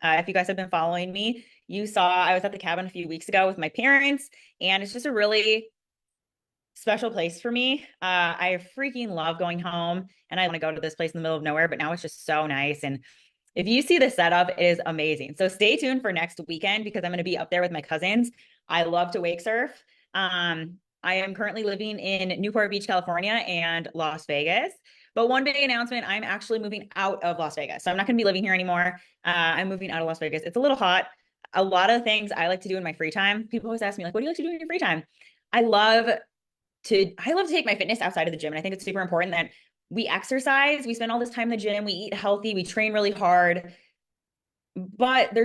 If you guys have been following me, you saw I was at the cabin a few weeks ago with my parents, and it's just a really special place for me. I freaking love going home, and I want to go to this place in the middle of nowhere, but now it's just so nice. And if you see the setup, it is amazing. So stay tuned for next weekend because I'm going to be up there with my cousins. I love to wake surf. I am currently living in Newport Beach, California, and Las Vegas. But one day announcement, I'm actually moving out of Las Vegas. So I'm not going to be living here anymore. I'm moving out of Las Vegas. It's a little hot. A lot of things I like to do in my free time. People always ask me, like, what do you like to do in your free time? I love I love to take my fitness outside of the gym. And I think it's super important that we exercise, we spend all this time in the gym, we eat healthy, we train really hard. But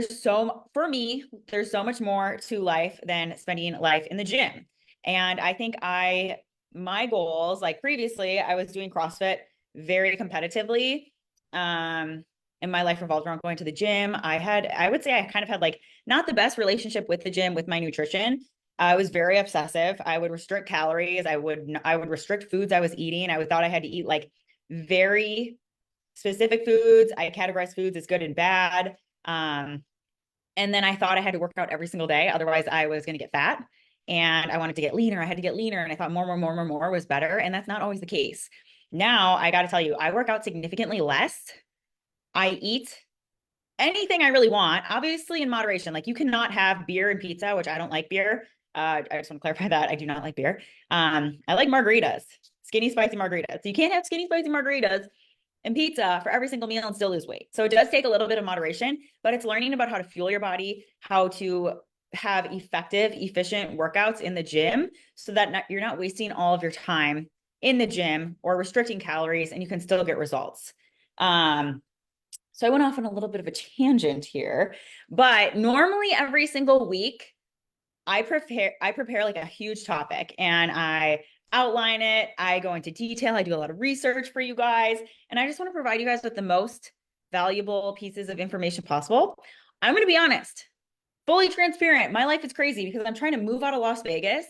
for me, there's so much more to life than spending life in the gym. And I think my goals, like previously, I was doing CrossFit very competitively. And my life revolved around going to the gym. I would say I kind of had like not the best relationship with the gym, with my nutrition. I was very obsessive. I would restrict calories. I would restrict foods I was eating. Thought I had to eat like very specific foods. I categorized foods as good and bad. Um, and then I thought I had to work out every single day. Otherwise, I was going to get fat. And I wanted to get leaner. I had to get leaner. And I thought more was better. And that's not always the case. Now, I got to tell you, I work out significantly less. I eat anything I really want, obviously in moderation. Like you cannot have beer and pizza, which I don't like beer. I just want to clarify that I do not like beer. I like margaritas, skinny spicy margaritas. So you can't have skinny spicy margaritas and pizza for every single meal and still lose weight. So it does take a little bit of moderation, but it's learning about how to fuel your body, how to have effective, efficient workouts in the gym so that you're not wasting all of your time in the gym or restricting calories and you can still get results. So I went off on a little bit of a tangent here, but normally every single week I prepare like a huge topic and I outline it. I go into detail. I do a lot of research for you guys, and I just want to provide you guys with the most valuable pieces of information possible. I'm going to be honest, fully transparent. My life is crazy because I'm trying to move out of Las Vegas.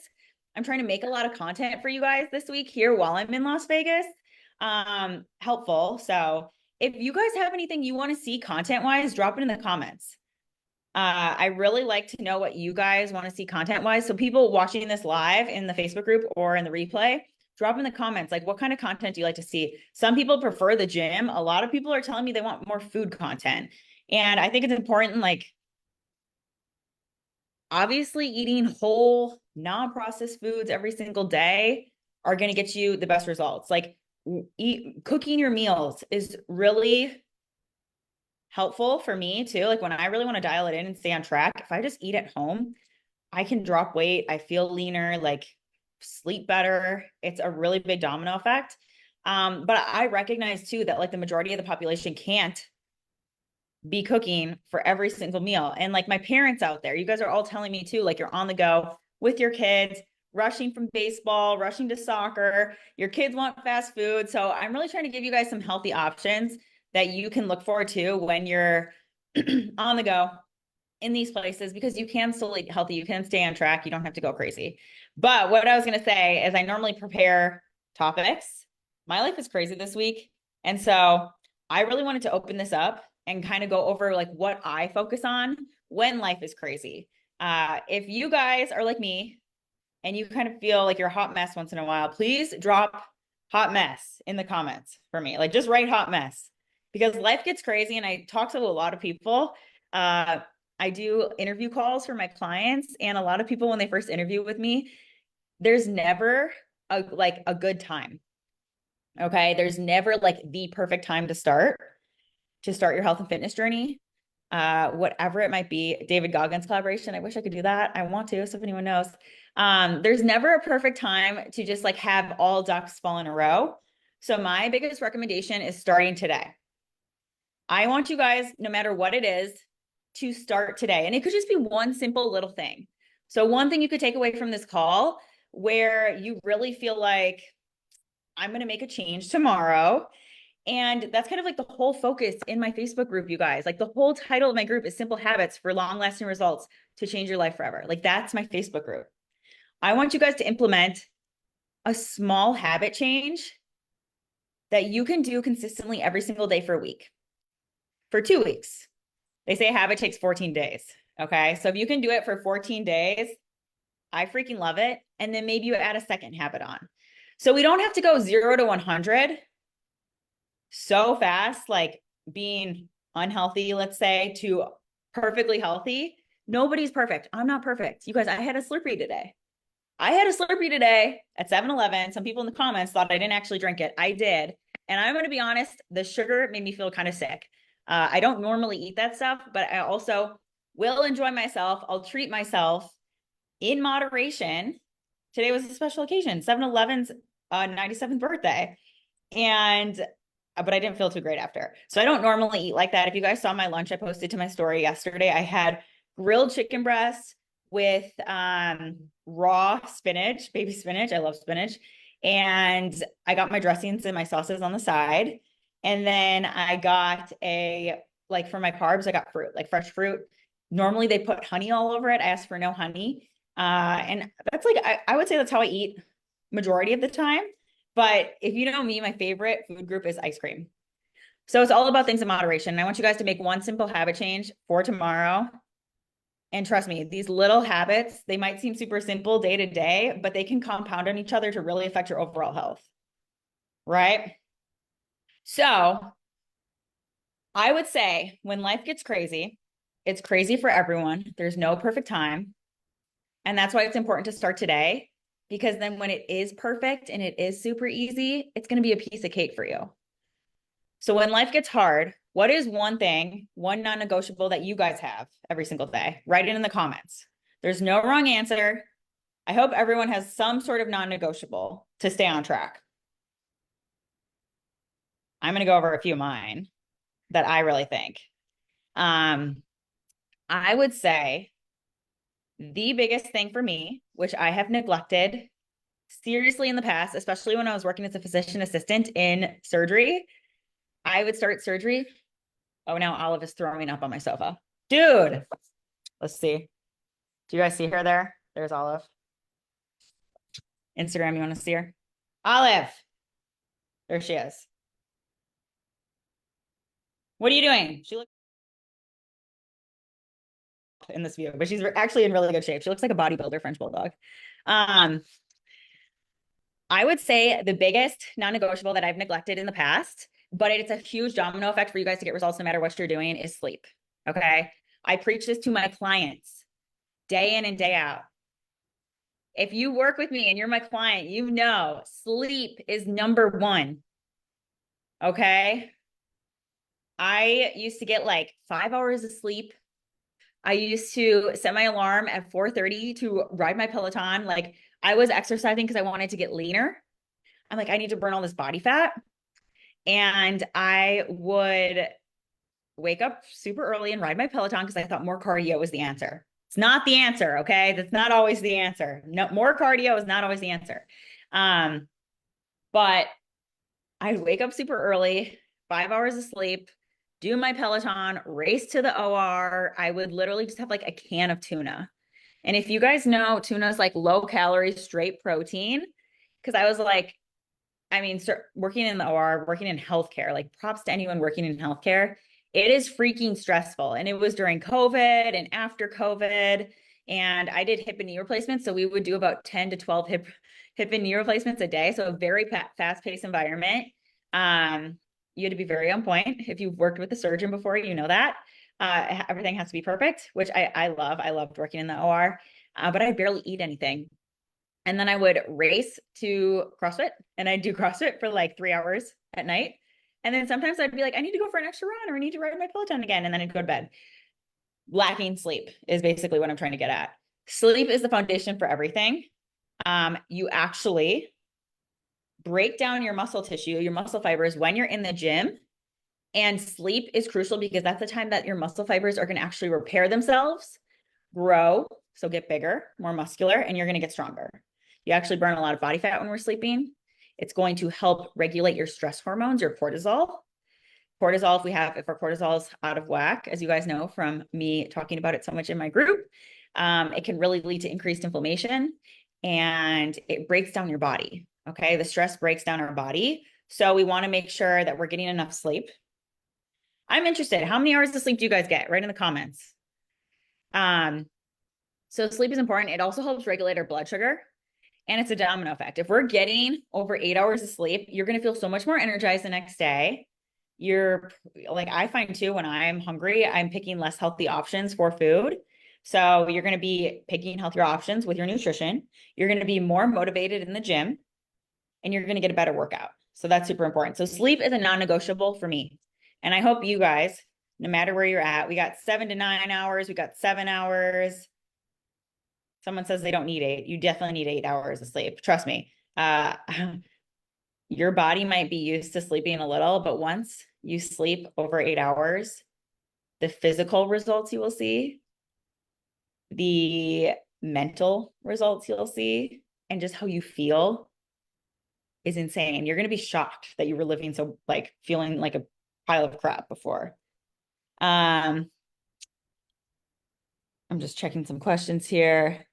I'm trying to make a lot of content for you guys this week here while I'm in Las Vegas. Helpful. So if you guys have anything you want to see content wise, drop it in the comments. I really like to know what you guys want to see content wise. So people watching this live in the Facebook group or in the replay, drop in the comments, like what kind of content do you like to see? Some people prefer the gym. A lot of people are telling me they want more food content. And I think it's important, like obviously eating whole non-processed foods every single day are going to get you the best results. Like cooking your meals is really helpful for me too. Like when I really want to dial it in and stay on track, if I just eat at home, I can drop weight. I feel leaner, like sleep better. It's a really big domino effect. But I recognize too that like the majority of the population can't be cooking for every single meal. And like my parents out there, you guys are all telling me too, like you're on the go with your kids, rushing from baseball, rushing to soccer. Your kids want fast food. So I'm really trying to give you guys some healthy options that you can look forward to when you're on the go in these places because you can still eat healthy. You can stay on track. You don't have to go crazy. But what I was going to say is I normally prepare topics. My life is crazy this week. And so I really wanted to open this up and kind of go over like what I focus on when life is crazy. If you guys are like me and you kind of feel like you're a hot mess once in a while, please drop hot mess in the comments for me. Like just write hot mess because life gets crazy. And I talk to a lot of people. I do interview calls for my clients, and a lot of people, when they first interview with me, there's never a good time. Okay. There's never like the perfect time to start your health and fitness journey. Whatever it might be. David Goggins collaboration. I wish I could do that. I want to. So if anyone knows, there's never a perfect time to just like have all ducks fall in a row. So my biggest recommendation is starting today. I want you guys, no matter what it is, to start today. And it could just be one simple little thing. So one thing you could take away from this call where you really feel like I'm going to make a change tomorrow. And that's kind of like the whole focus in my Facebook group, you guys. Like the whole title of my group is Simple Habits for Long-Lasting Results to Change Your Life Forever. Like that's my Facebook group. I want you guys to implement a small habit change that you can do consistently every single day for a week, for 2 weeks. They say a habit takes 14 days. Okay. So if you can do it for 14 days, I freaking love it. And then maybe you add a second habit on. So we don't have to go 0 to 100 so fast, like being unhealthy, let's say, to perfectly healthy. Nobody's perfect. I'm not perfect. You guys, I had a Slurpee today. I had a Slurpee today at 7-Eleven. Some people in the comments thought I didn't actually drink it. I did. And I'm going to be honest, the sugar made me feel kind of sick. I don't normally eat that stuff, but I also will enjoy myself. I'll treat myself in moderation. Today was a special occasion, 7-Eleven's 97th birthday. And but I didn't feel too great after. So I don't normally eat like that. If you guys saw my lunch I posted to my story yesterday, I had grilled chicken breast with raw spinach, baby spinach. I love spinach. And I got my dressings and my sauces on the side. And then I got like for my carbs, I got fruit, like fresh fruit. Normally they put honey all over it. I asked for no honey. And that's like, I would say that's how I eat majority of the time. But if you know me, my favorite food group is ice cream. So it's all about things in moderation. And I want you guys to make one simple habit change for tomorrow. And trust me, these little habits, they might seem super simple day to day, but they can compound on each other to really affect your overall health. Right? So I would say when life gets crazy, it's crazy for everyone. There's no perfect time. And that's why it's important to start today, because then when it is perfect and it is super easy, it's going to be a piece of cake for you. So when life gets hard, what is one thing, one non-negotiable that you guys have every single day? Write it in the comments. There's no wrong answer. I hope everyone has some sort of non-negotiable to stay on track. I'm going to go over a few of mine that I really think. I would say the biggest thing for me, which I have neglected seriously in the past, especially when I was working as a physician assistant in surgery, I would start surgery. Oh, now Olive is throwing up on my sofa. Dude, let's see. Do you guys see her there? There's Olive. Instagram, you want to see her? Olive. There she is. What are you doing? She looks in this view, but she's actually in really good shape. She looks like a bodybuilder French bulldog. I would say the biggest non-negotiable that I've neglected in the past, but it's a huge domino effect for you guys to get results no matter what you're doing, is sleep. Okay. I preach this to my clients day in and day out. If you work with me and you're my client, you know sleep is number one. Okay. I used to get like 5 hours of sleep. I used to set my alarm at 4:30 to ride my Peloton. Like I was exercising because I wanted to get leaner. I'm like, I need to burn all this body fat. And I would wake up super early and ride my Peloton because I thought more cardio was the answer. It's not the answer. Okay. That's not always the answer. No, more cardio is not always the answer. But I'd wake up super early, 5 hours of sleep, do my Peloton, race to the OR. I would literally just have like a can of tuna. And if you guys know, tuna is like low calorie, straight protein. Because I was like, I mean, working in the OR, working in healthcare, like props to anyone working in healthcare. It is freaking stressful. And it was during COVID and after COVID. And I did hip and knee replacements. So we would do about 10 to 12 hip and knee replacements a day. So a very fast-paced environment. You had to be very on point. If you've worked with a surgeon before, you know that. Everything has to be perfect, which I love. I loved working in the OR, but I barely eat anything. And then I would race to CrossFit, and I'd do CrossFit for like 3 hours at night. And then sometimes I'd be like, I need to go for an extra run, or I need to ride my Peloton again. And then I'd go to bed. Lacking sleep is basically what I'm trying to get at. Sleep is the foundation for everything. You actually break down your muscle tissue, your muscle fibers when you're in the gym. And sleep is crucial because that's the time that your muscle fibers are going to actually repair themselves, grow, so get bigger, more muscular, and you're going to get stronger. You actually burn a lot of body fat when we're sleeping. It's going to help regulate your stress hormones, your cortisol. Cortisol, if our cortisol is out of whack, as you guys know from me talking about it so much in my group, it can really lead to increased inflammation, and it breaks down your body. Okay. The stress breaks down our body. So we want to make sure that we're getting enough sleep. I'm interested. How many hours of sleep do you guys get? Right in the comments. So sleep is important. It also helps regulate our blood sugar. And it's a domino effect. If we're getting over 8 hours of sleep, you're going to feel so much more energized the next day. You're like, I find too, when I'm hungry, I'm picking less healthy options for food. So you're going to be picking healthier options with your nutrition. You're going to be more motivated in the gym and you're going to get a better workout. So that's super important. So sleep is a non-negotiable for me. And I hope you guys, no matter where you're at, we got 7 to 9 hours, we got 7 hours. Someone says they don't need 8. You definitely need 8 hours of sleep. Trust me. Your body might be used to sleeping a little, but once you sleep over 8 hours, the physical results you will see, the mental results you'll see, and just how you feel is insane. You're going to be shocked that you were living so like feeling like a pile of crap before. I'm just checking some questions here.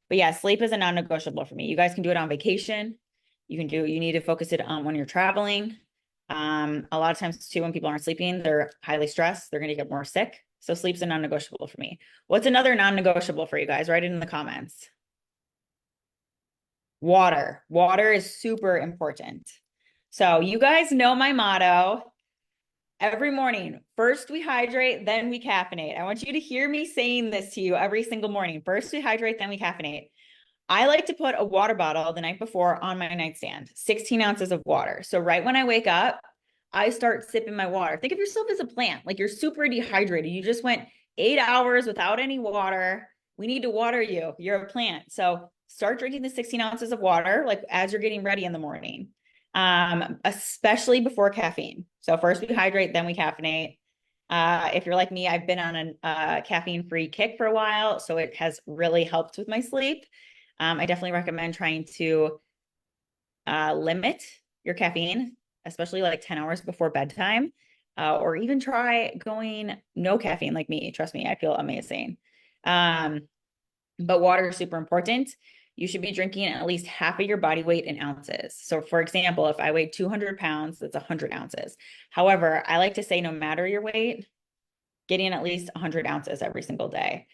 But yeah, sleep is a non-negotiable for me. You guys can do it on vacation. You need to focus it on when you're traveling. A lot of times too, when people aren't sleeping, they're highly stressed. They're going to get more sick. So sleep's a non-negotiable for me. What's another non-negotiable for you guys? Write it in the comments. Water. Water is super important. So you guys know my motto. Every morning, first we hydrate, then we caffeinate. I want you to hear me saying this to you every single morning. First we hydrate, then we caffeinate. I like to put a water bottle the night before on my nightstand, 16 ounces of water. So right when I wake up, I start sipping my water. Think of yourself as a plant, like you're super dehydrated. You just went 8 hours without any water. We need to water you. You're a plant. So start drinking the 16 ounces of water, like as you're getting ready in the morning, especially before caffeine. So first we hydrate, then we caffeinate. If you're like me, I've been on a caffeine-free kick for a while, so it has really helped with my sleep. I definitely recommend trying to limit your caffeine, especially like 10 hours before bedtime, or even try going no caffeine like me. Trust me, I feel amazing. But water is super important. You should be drinking at least half of your body weight in ounces. So for example, if I weigh 200 pounds, that's 100 ounces. However, I like to say no matter your weight, getting at least 100 ounces every single day.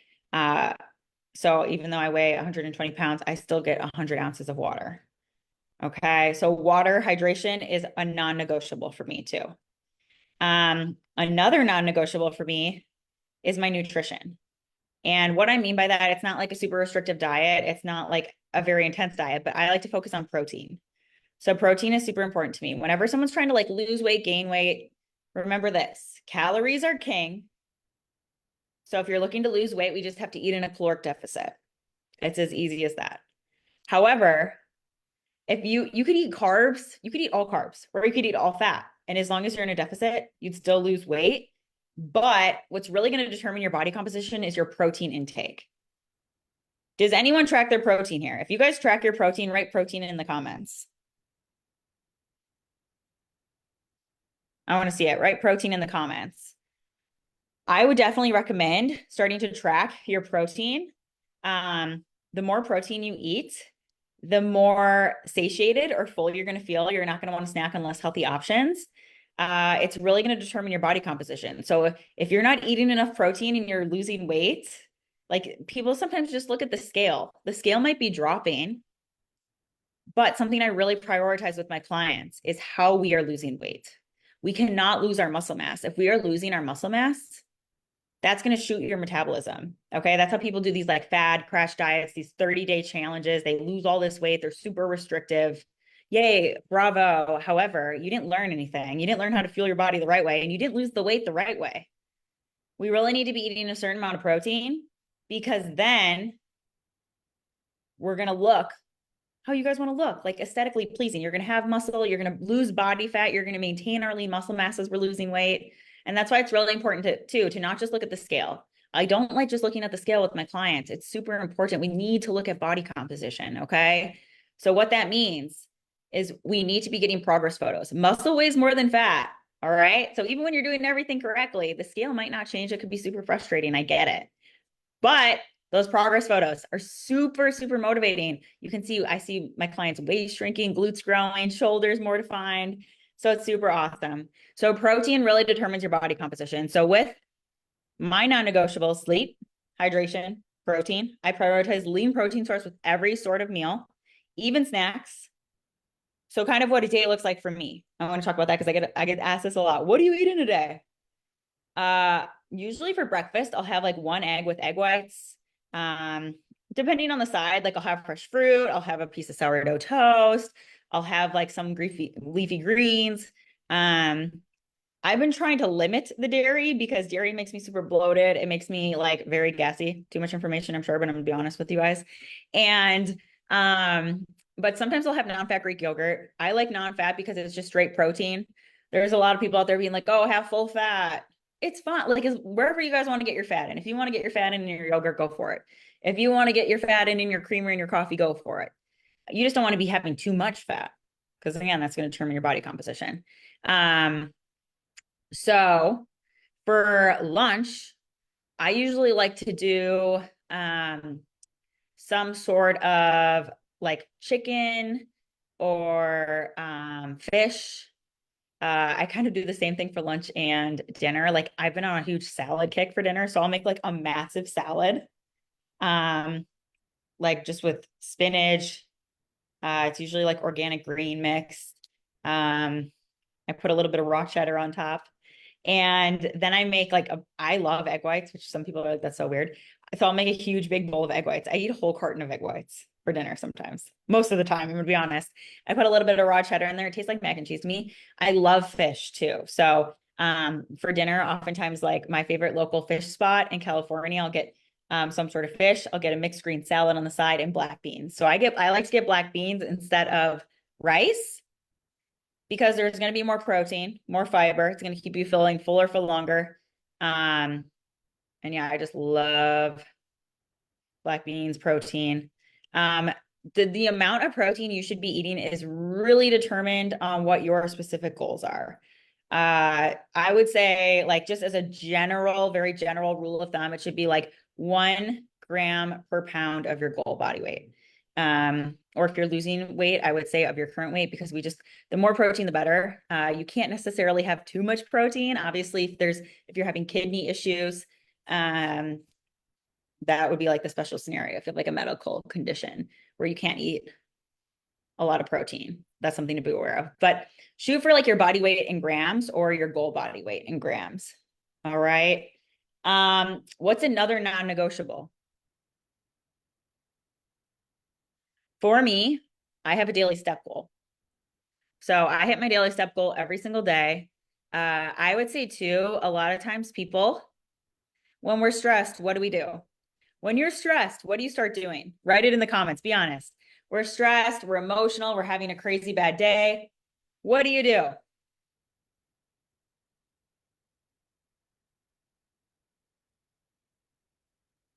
So even though I weigh 120 pounds, I still get 100 ounces of water. Okay, so water hydration is a non-negotiable for me too. Another non-negotiable for me is my nutrition. And what I mean by that, it's not like a super restrictive diet. It's not like a very intense diet, but I like to focus on protein. So protein is super important to me. Whenever someone's trying to like lose weight, gain weight, remember this, calories are king. So if you're looking to lose weight, we just have to eat in a caloric deficit. It's as easy as that. However, if you could eat carbs, you could eat all carbs, or you could eat all fat. And as long as you're in a deficit, you'd still lose weight. But what's really going to determine your body composition is your protein intake. Does anyone track their protein here? If you guys track your protein, write protein in the comments. I want to see it. Write protein in the comments. I would definitely recommend starting to track your protein. The more protein you eat, the more satiated or full you're going to feel. You're not going to want to snack on less healthy options. It's really going to determine your body composition. So if you're not eating enough protein and you're losing weight, like people sometimes just look at the scale. The scale might be dropping, but something I really prioritize with my clients is how we are losing weight. We cannot lose our muscle mass. If we are losing our muscle mass, that's going to shoot your metabolism. Okay. That's how people do these like fad crash diets, these 30-day challenges. They lose all this weight. They're super restrictive. Yay, bravo. However, you didn't learn anything. You didn't learn how to fuel your body the right way, and you didn't lose the weight the right way. We really need to be eating a certain amount of protein, because then we're going to look how you guys want to look, like aesthetically pleasing. You're going to have muscle. You're going to lose body fat. You're going to maintain our lean muscle mass as we're losing weight. And that's why it's really important to not just look at the scale. I don't like just looking at the scale with my clients. It's super important. We need to look at body composition. Okay. So what that means is we need to be getting progress photos. Muscle weighs more than fat. All right. So even when you're doing everything correctly, the scale might not change. It could be super frustrating. I get it. But those progress photos are super, super motivating. You can see, I see my clients' waist shrinking, glutes growing, shoulders more defined. So it's super awesome. So protein really determines your body composition. So with my non-negotiable, sleep, hydration, protein, I prioritize lean protein source with every sort of meal, even snacks. So kind of what a day looks like for me. I want to talk about that because I get asked this a lot. What do you eat in a day? Usually for breakfast, I'll have like one egg with egg whites. Um, Depending on the side, like I'll have fresh fruit, I'll have a piece of sourdough toast, I'll have like some leafy greens. Um, I've been trying to limit the dairy because dairy makes me super bloated. It makes me like very gassy. Too much information, I'm sure, but I'm gonna be honest with you guys. And but sometimes I'll have non-fat Greek yogurt. I like non-fat because it's just straight protein. There's a lot of people out there being like, oh, have full fat. It's fine. Like wherever you guys want to get your fat in. If you want to get your fat in your yogurt, go for it. If you want to get your fat in your creamer in your coffee, go for it. You just don't want to be having too much fat because again, that's going to determine your body composition. So for lunch, I usually like to do some sort of like chicken or fish. I kind of do the same thing for lunch and dinner. Like I've been on a huge salad kick for dinner, so I'll make like a massive salad, um, like just with spinach. It's usually like organic green mixed. I put a little bit of raw cheddar on top. And then I make like I love egg whites, which some people are like, that's so weird. So I'll make a huge big bowl of egg whites. I eat a whole carton of egg whites for dinner sometimes. Most of the time, I'm gonna be honest. I put a little bit of raw cheddar in there. It tastes like mac and cheese to me. I love fish too. So for dinner, oftentimes like my favorite local fish spot in California, I'll get some sort of fish. I'll get a mixed green salad on the side and black beans. So I like to get black beans instead of rice because there's going to be more protein, more fiber. It's going to keep you feeling fuller for longer. And yeah, I just love black beans, protein. The amount of protein you should be eating is really determined on what your specific goals are. I would say like just as a general, very general rule of thumb, it should be like 1 gram per pound of your goal body weight. Or if you're losing weight, I would say of your current weight, because the more protein, the better. You can't necessarily have too much protein. Obviously, if you're having kidney issues, that would be like the special scenario. If you have like a medical condition where you can't eat a lot of protein, that's something to be aware of. But shoot for like your body weight in grams or your goal body weight in grams. All right. What's another non-negotiable? For me, I have a daily step goal. So I hit my daily step goal every single day. I would say too, a lot of times people, when we're stressed, what do we do? When you're stressed, what do you start doing? Write it in the comments, be honest. We're stressed, we're emotional, we're having a crazy bad day. What do you do?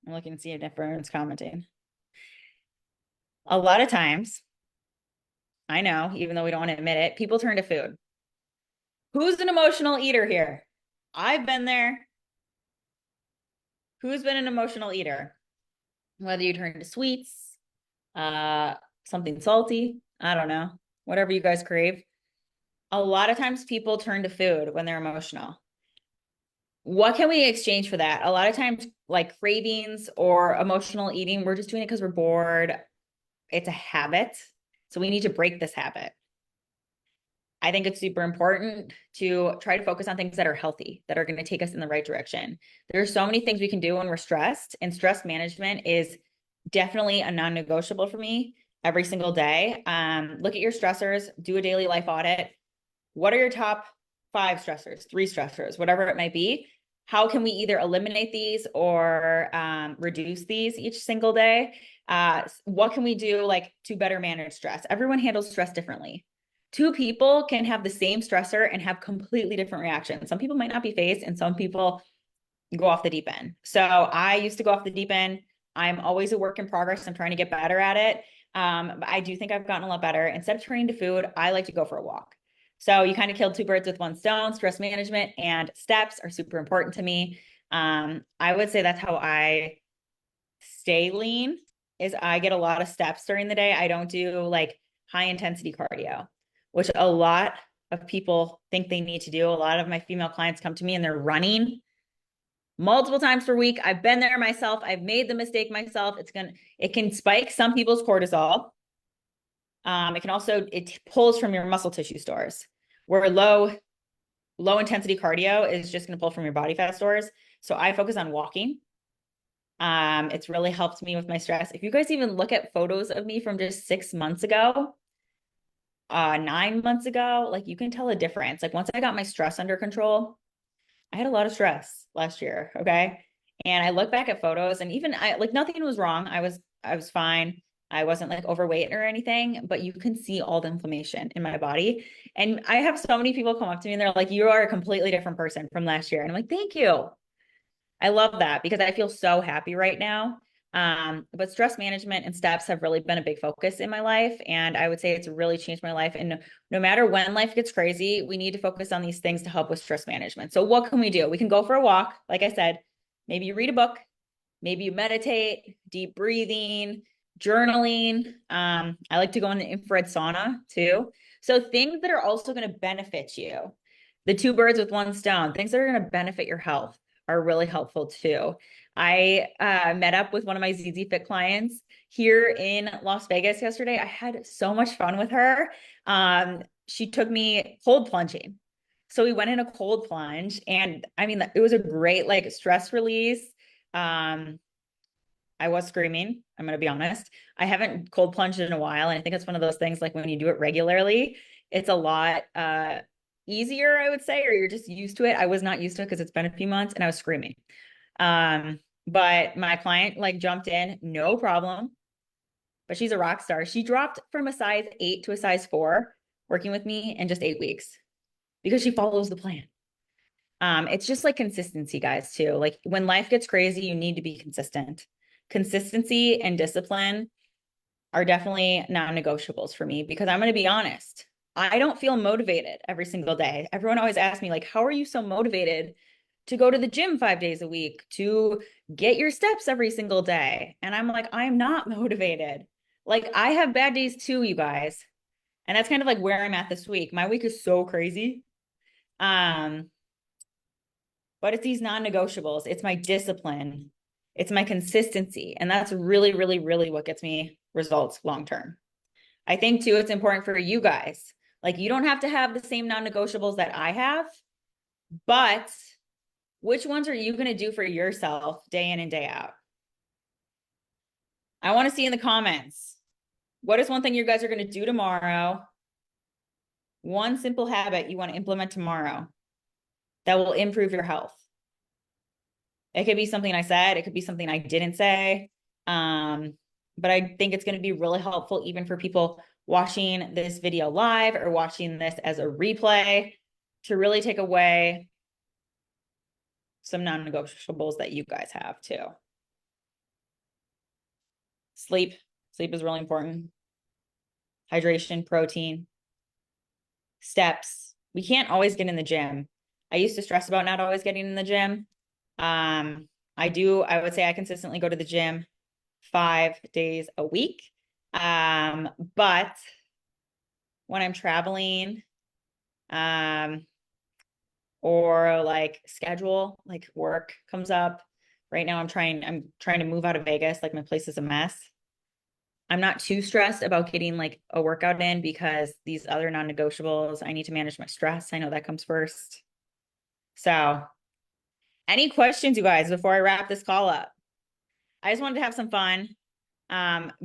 I'm looking to see if everyone's commenting. A lot of times, I know, even though we don't want to admit it, people turn to food. Who's an emotional eater here? I've been there. Who's been an emotional eater? Whether you turn to sweets, something salty, I don't know, whatever you guys crave. A lot of times people turn to food when they're emotional. What can we exchange for that? A lot of times, like cravings or emotional eating, we're just doing it because we're bored. It's a habit. So we need to break this habit. I think it's super important to try to focus on things that are healthy, that are going to take us in the right direction. There's so many things we can do when we're stressed, and stress management is definitely a non-negotiable for me every single day. Look at your stressors, do a daily life audit. What are your top 5 stressors, 3 stressors, whatever it might be? How can we either eliminate these or reduce these each single day? What can we do like to better manage stress? Everyone handles stress differently. 2 people can have the same stressor and have completely different reactions. Some people might not be phased, and some people go off the deep end. So I used to go off the deep end. I'm always a work in progress. I'm trying to get better at it. But I do think I've gotten a lot better. Instead of turning to food, I like to go for a walk. So you kind of killed 2 birds with 1 stone. Stress management and steps are super important to me. I would say that's how I stay lean, is I get a lot of steps during the day. I don't do like high intensity cardio, which a lot of people think they need to do. A lot of my female clients come to me and they're running multiple times per week. I've been there myself. I've made the mistake myself. It can spike some people's cortisol. It pulls from your muscle tissue stores, where low intensity cardio is just going to pull from your body fat stores. So I focus on walking. It's really helped me with my stress. If you guys even look at photos of me from just 6 months ago, 9 months ago, like, you can tell a difference. Like, once I got my stress under control, I had a lot of stress last year. Okay. And I look back at photos, and even nothing was wrong. I was fine. I wasn't like overweight or anything, but you can see all the inflammation in my body. And I have so many people come up to me and they're like, you are a completely different person from last year. And I'm like, thank you. I love that, because I feel so happy right now. But stress management and steps have really been a big focus in my life. And I would say it's really changed my life. And no matter when life gets crazy, we need to focus on these things to help with stress management. So what can we do? We can go for a walk. Like I said, maybe you read a book, maybe you meditate, deep breathing, journaling. I like to go in the infrared sauna too. So things that are also going to benefit you, the two birds with one stone, things that are going to benefit your health are really helpful too. I met up with one of my ZZ Fit clients here in Las Vegas yesterday. I had so much fun with her. She took me cold plunging. So we went in a cold plunge, and I mean, it was a great like stress release. I was screaming. I'm going to be honest. I haven't cold plunged in a while. And I think it's one of those things, like, when you do it regularly, it's a lot easier, I would say, or you're just used to it. I was not used to it because it's been a few months, and I was screaming. But my client like jumped in, no problem. But she's a rock star. She dropped from a size 8 to a size 4 working with me in just 8 weeks, because she follows the plan. It's just like consistency, guys, too. Like, when life gets crazy, you need to be consistent. Consistency and discipline are definitely non-negotiables for me, because I'm going to be honest, I don't feel motivated every single day. Everyone always asks me, like, how are you so motivated to go to the gym 5 days a week, to get your steps every single day? And I'm like, I'm not motivated. Like, I have bad days too, you guys. And that's kind of like where I'm at this week. My week is so crazy. But it's these non-negotiables. It's my discipline. It's my consistency. And that's really, really, really what gets me results long-term. I think too, it's important for you guys. Like, you don't have to have the same non-negotiables that I have, but which ones are you going to do for yourself day in and day out? I want to see in the comments. What is one thing you guys are going to do tomorrow? One simple habit you want to implement tomorrow that will improve your health. It could be something I said. It could be something I didn't say. But I think it's going to be really helpful even for people watching this video live or watching this as a replay, to really take away some non-negotiables that you guys have too. Sleep is really important. Hydration, protein, steps. We can't always get in the gym. I used to stress about not always getting in the gym. I would say I consistently go to the gym 5 days a week. But when I'm traveling, or like schedule, like work comes up. Right now I'm trying to move out of Vegas. Like, my place is a mess. I'm not too stressed about getting like a workout in, because these other non-negotiables, I need to manage my stress. I know that comes first. So, any questions, you guys, before I wrap this call up? I just wanted to have some fun,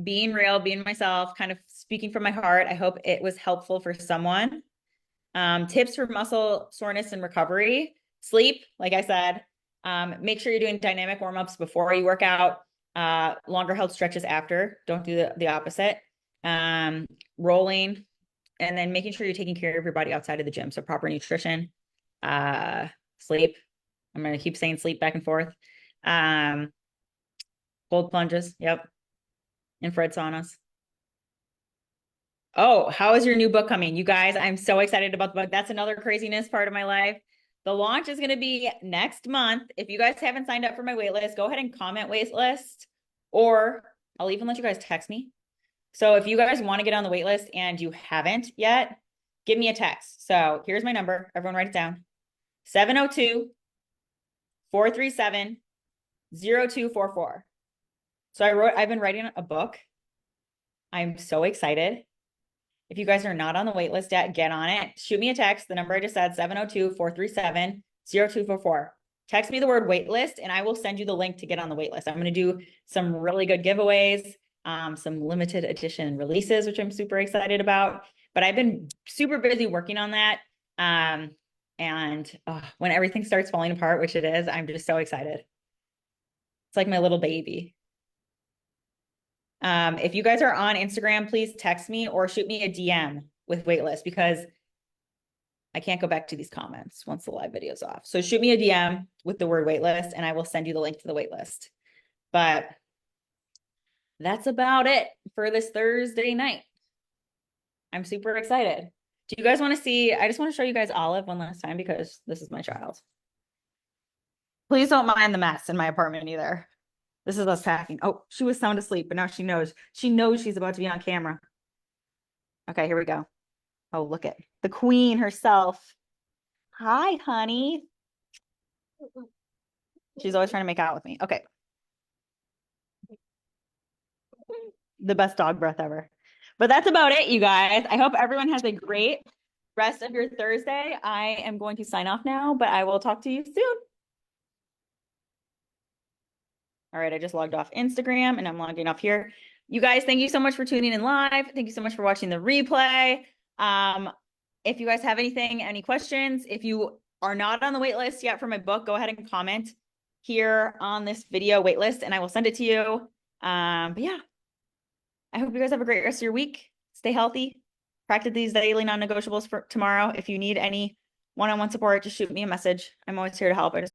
being real, being myself, kind of speaking from my heart. I hope it was helpful for someone. Tips for muscle soreness and recovery: sleep, like I said. Make sure you're doing dynamic warm-ups before you work out. Longer held stretches after. Don't do the opposite. Rolling, and then making sure you're taking care of your body outside of the gym. So proper nutrition, sleep. I'm going to keep saying sleep back and forth. Cold plunges. Yep. Infrared saunas. Oh, how is your new book coming? You guys, I'm so excited about the book. That's another craziness part of my life. The launch is going to be next month. If you guys haven't signed up for my waitlist, go ahead and comment waitlist, or I'll even let you guys text me. So if you guys want to get on the waitlist and you haven't yet, give me a text. So here's my number. Everyone write it down. 702-437-0244. So I've been writing a book. I'm so excited. If you guys are not on the wait list yet, get on it. Shoot me a text. The number I just said, 702-437-0244. Text me the word waitlist and I will send you the link to get on the wait list. I'm going to do some really good giveaways, some limited edition releases, which I'm super excited about. But I've been super busy working on that. And when everything starts falling apart, which it is, I'm just so excited. It's like my little baby. If you guys are on Instagram, please text me or shoot me a DM with waitlist because I can't go back to these comments once the live video is off. So shoot me a DM with the word waitlist and I will send you the link to the waitlist. But that's about it for this Thursday night. I'm super excited. Do you guys want to see? I just want to show you guys Olive one last time because this is my child. Please don't mind the mess in my apartment either. This is us packing. Oh, she was sound asleep, but now she knows. She knows she's about to be on camera. Okay, here we go. Oh, look at the queen herself. Hi, honey. She's always trying to make out with me. Okay. The best dog breath ever. But that's about it, you guys. I hope everyone has a great rest of your Thursday. I am going to sign off now, but I will talk to you soon. All right, I just logged off Instagram and I'm logging off here. You guys, thank you so much for tuning in live. Thank you so much for watching the replay. If you guys have any questions, if you are not on the wait list yet for my book, go ahead and comment here on this video wait list and I will send it to you. But yeah, I hope you guys have a great rest of your week. Stay healthy. Practice these daily non-negotiables for tomorrow. If you need any one-on-one support, just shoot me a message. I'm always here to help. I just